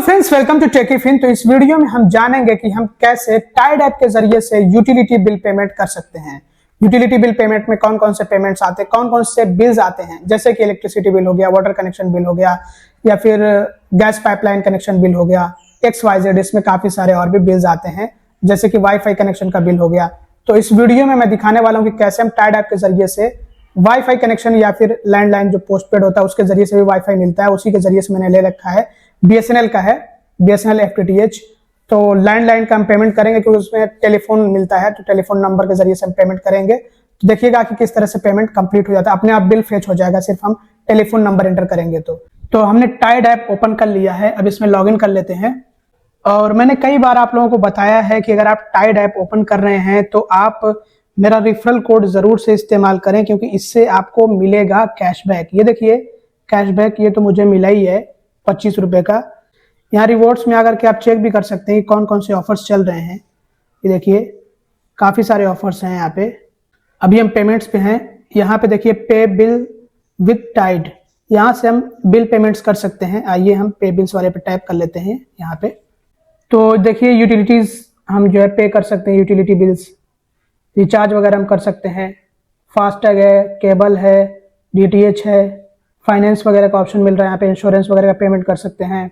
Friends, welcome to टेकीफिन। तो इस video में हम जानेंगे कि हम कैसे टाइड ऐप के जरिए से यूटिलिटी बिल पेमेंट कर सकते हैं। यूटिलिटी बिल पेमेंट में कौन कौन से पेमेंट्स आते हैं, कौन कौन से बिल्स आते हैं, जैसे कि इलेक्ट्रिसिटी बिल हो गया, वाटर कनेक्शन बिल हो गया, या फिर गैस पाइपलाइन कनेक्शन बिल हो गया, XYZ। इसमें काफी सारे और भी बिल्स आते हैं, जैसे कि वाईफाई कनेक्शन का बिल हो गया। तो इस वीडियो में मैं दिखाने वाला हूँ कि कैसे हम टाइड ऐप के जरिए से वाईफाई कनेक्शन या फिर लैंडलाइन जो पोस्टपेड होता है उसके जरिए से भी वाईफाई मिलता है, उसी के जरिए से मैंने ले रखा है। BSNL का है, BSNL FTTH। तो लैंडलाइन का हम पेमेंट करेंगे क्योंकि उसमें टेलीफोन मिलता है, तो टेलीफोन नंबर के जरिए से हम पेमेंट करेंगे। तो देखिएगा कि किस तरह से पेमेंट कंप्लीट हो जाता है, अपने आप बिल फेच हो जाएगा सिर्फ हम टेलीफोन नंबर एंटर करेंगे। तो हमने टाइड ऐप ओपन कर लिया है, अब इसमें लॉगिन कर लेते हैं। और मैंने कई बार आप लोगों को बताया है कि अगर आप टाइड ऐप ओपन कर रहे हैं तो आप मेरा रेफरल कोड जरूर से इस्तेमाल करें, क्योंकि इससे आपको मिलेगा कैशबैक। ये देखिए कैशबैक, ये तो मुझे मिला ही है 25 रुपए का। यहाँ रिवॉर्ड्स में आकर के आप चेक भी कर सकते हैं कि कौन कौन से ऑफर्स चल रहे हैं। ये देखिए काफ़ी सारे ऑफर्स हैं यहाँ पे। अभी हम पेमेंट्स पे हैं, यहाँ पे देखिए पे बिल विथ टाइड, यहाँ से हम बिल पेमेंट्स कर सकते हैं। आइए हम पे बिल्स वाले पे टैप कर लेते हैं यहाँ पे। तो देखिए यूटिलिटीज़ हम जो है पे कर सकते हैं, यूटिलिटी बिल्स, रिचार्ज वगैरह हम कर सकते हैं। फास्टैग है, केबल है, DTH है, फाइनेंस वगैरह का ऑप्शन मिल रहा है यहाँ पे, इंश्योरेंस वगैरह का पेमेंट कर सकते हैं,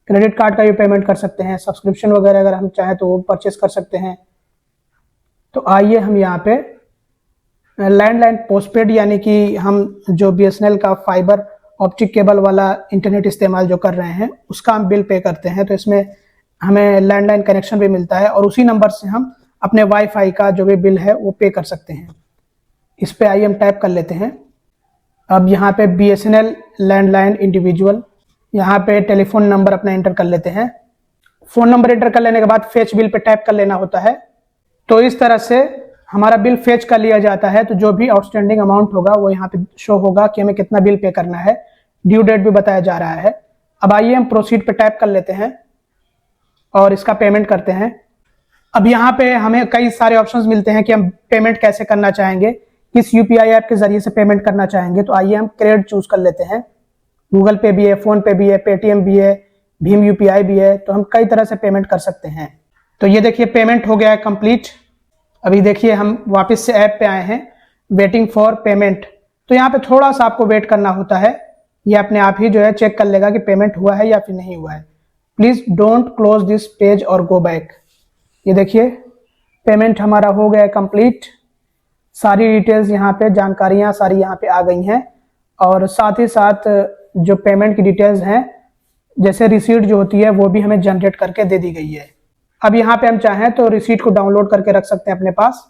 क्रेडिट कार्ड का भी पेमेंट कर सकते हैं, सब्सक्रिप्शन वगैरह अगर हम चाहें तो वो परचेस कर सकते हैं। तो आइए हम यहाँ पे लैंडलाइन पोस्टपेड, यानी कि हम जो BSNL का फाइबर ऑप्टिक केबल वाला इंटरनेट इस्तेमाल जो कर रहे हैं उसका हम बिल पे करते हैं। तो इसमें हमें लैंडलाइन कनेक्शन भी मिलता है और उसी नंबर से हम अपने वाईफाई का जो भी बिल है वो पे कर सकते हैं। इस पे आइए हम टैप कर लेते हैं। अब यहाँ पे BSNL लैंडलाइन इंडिविजुअल, यहाँ पे टेलीफोन नंबर अपना एंटर कर लेते हैं। फोन नंबर एंटर कर लेने के बाद फेच बिल पे टैप कर लेना होता है। तो इस तरह से हमारा बिल फेच कर लिया जाता है। तो जो भी आउटस्टैंडिंग अमाउंट होगा वो यहाँ पे शो होगा कि हमें कितना बिल पे करना है, ड्यू डेट भी बताया जा रहा है। अब आइए हम प्रोसीड पे टैप कर लेते हैं और इसका पेमेंट करते हैं। अब यहाँ पे हमें कई सारे ऑप्शंस मिलते हैं कि हम पेमेंट कैसे करना चाहेंगे, किस UPI ऐप के जरिए से पेमेंट करना चाहेंगे। तो आइए हम क्रेडिट चूज कर लेते हैं। गूगल पे भी है, फोन पे भी है, पेटीएम भी है, भीम UPI भी है। तो हम कई तरह से पेमेंट कर सकते हैं। तो ये देखिए पेमेंट हो गया है कंप्लीट। अभी देखिए हम वापस से ऐप पे आए हैं, वेटिंग फॉर पेमेंट। तो यहाँ पे थोड़ा सा आपको वेट करना होता है, ये अपने आप ही जो है चेक कर लेगा कि पेमेंट हुआ है या फिर नहीं हुआ है। Please don't close this page और गो बैक। ये देखिए पेमेंट हमारा हो गया है कंप्लीट। सारी डिटेल्स यहाँ पे, जानकारियां सारी यहाँ पे आ गई हैं और साथ ही साथ जो पेमेंट की डिटेल्स हैं, जैसे रिसीट जो होती है वो भी हमें जनरेट करके दे दी गई है। अब यहाँ पे हम चाहें तो रिसीट को डाउनलोड करके रख सकते हैं अपने पास।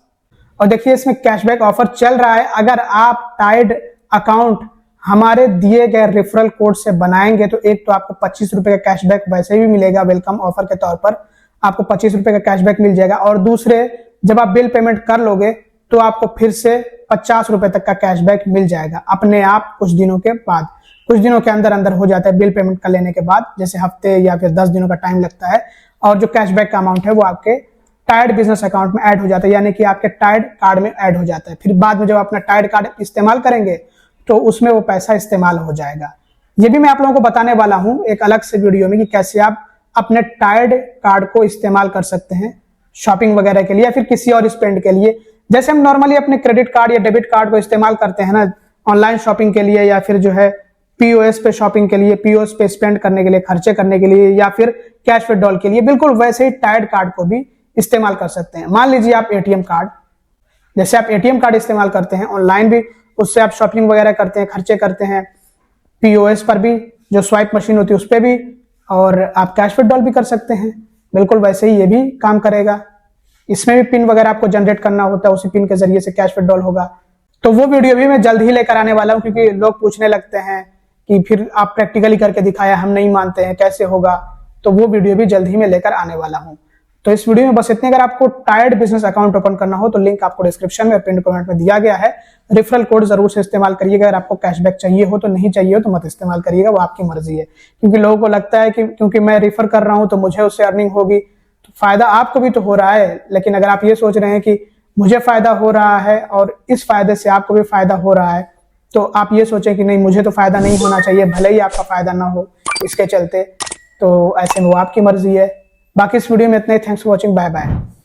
और देखिए इसमें कैशबैक ऑफर चल रहा है। अगर आप टाइड अकाउंट हमारे दिए गए रेफरल कोड से बनाएंगे तो एक तो आपको 25 रुपए का कैशबैक वैसे भी मिलेगा, वेलकम ऑफर के तौर पर आपको 25 रुपए का कैशबैक मिल जाएगा। और दूसरे, जब आप बिल पेमेंट कर लोगे तो आपको फिर से 50 रुपए तक का कैशबैक मिल जाएगा अपने आप कुछ दिनों के बाद। कुछ दिनों के अंदर अंदर हो जाता है बिल पेमेंट कर लेने के बाद, जैसे हफ्ते या फिर 10 दिनों का टाइम लगता है। और जो कैशबैक का अमाउंट है वो आपके टाइड बिजनेस अकाउंट में ऐड हो जाता है, यानी कि आपके टाइड कार्ड में ऐड हो जाता है। फिर बाद में जब अपना टाइड कार्ड इस्तेमाल करेंगे तो उसमें वो पैसा इस्तेमाल हो जाएगा। ये भी मैं आप लोगों को बताने वाला हूं एक अलग से वीडियो में कि कैसे आप अपने टाइड कार्ड को इस्तेमाल कर सकते हैं शॉपिंग वगैरह के लिए या फिर किसी और स्पेंड के लिए। जैसे हम नॉर्मली अपने क्रेडिट कार्ड या डेबिट कार्ड को इस्तेमाल करते हैं ना ऑनलाइन शॉपिंग के लिए, या फिर जो है POS पे शॉपिंग के लिए, POS पे स्पेंड करने के लिए, खर्चे करने के लिए, या फिर कैश विड्रॉल के लिए, बिल्कुल वैसे ही टाइड कार्ड को भी इस्तेमाल कर सकते हैं। मान लीजिए आप ATM कार्ड, जैसे आप ATM कार्ड इस्तेमाल करते हैं ऑनलाइन भी, उससे आप शॉपिंग वगैरह करते हैं, खर्चे करते हैं, POS पर भी जो स्वाइप मशीन होती है उस पर भी, और आप कैश विड्रॉल भी कर सकते हैं। बिल्कुल वैसे ही ये भी काम करेगा। इसमें भी पिन वगैरह आपको जनरेट करना होता है, उसी पिन के जरिए से कैश विड्रॉल होगा। तो वो वीडियो भी मैं जल्द ही लेकर आने वाला हूं, क्योंकि लोग पूछने लगते हैं कि फिर आप प्रैक्टिकली करके दिखाया, हम नहीं मानते हैं, कैसे होगा। तो वो वीडियो भी जल्द ही मैं लेकर आने वाला हूं। तो इस वीडियो में बस इतने। अगर आपको टाइड बिजनेस अकाउंट ओपन करना हो तो लिंक आपको डिस्क्रिप्शन में, पिन कमेंट में दिया गया है। रेफरल कोड जरूर से इस्तेमाल करिएगा। अगर आपको कैशबैक चाहिए हो तो, नहीं चाहिए हो तो मत इस्तेमाल करिएगा, वो आपकी मर्जी है। क्योंकि लोगों को लगता है कि क्योंकि मैं रेफर कर रहा हूं तो मुझे उससे अर्निंग होगी, तो फायदा आपको भी तो हो रहा है। लेकिन अगर आप ये सोच रहे हैं कि मुझे फायदा हो रहा है और इस फायदे से आपको भी फायदा हो रहा है, तो आप ये सोचें कि नहीं मुझे तो फायदा नहीं होना चाहिए, भले ही आपका फायदा ना हो, इसके चलते तो ऐसे में वो आपकी मर्जी है। बाकी इस वीडियो में इतना ही। Thanks for watching, bye bye.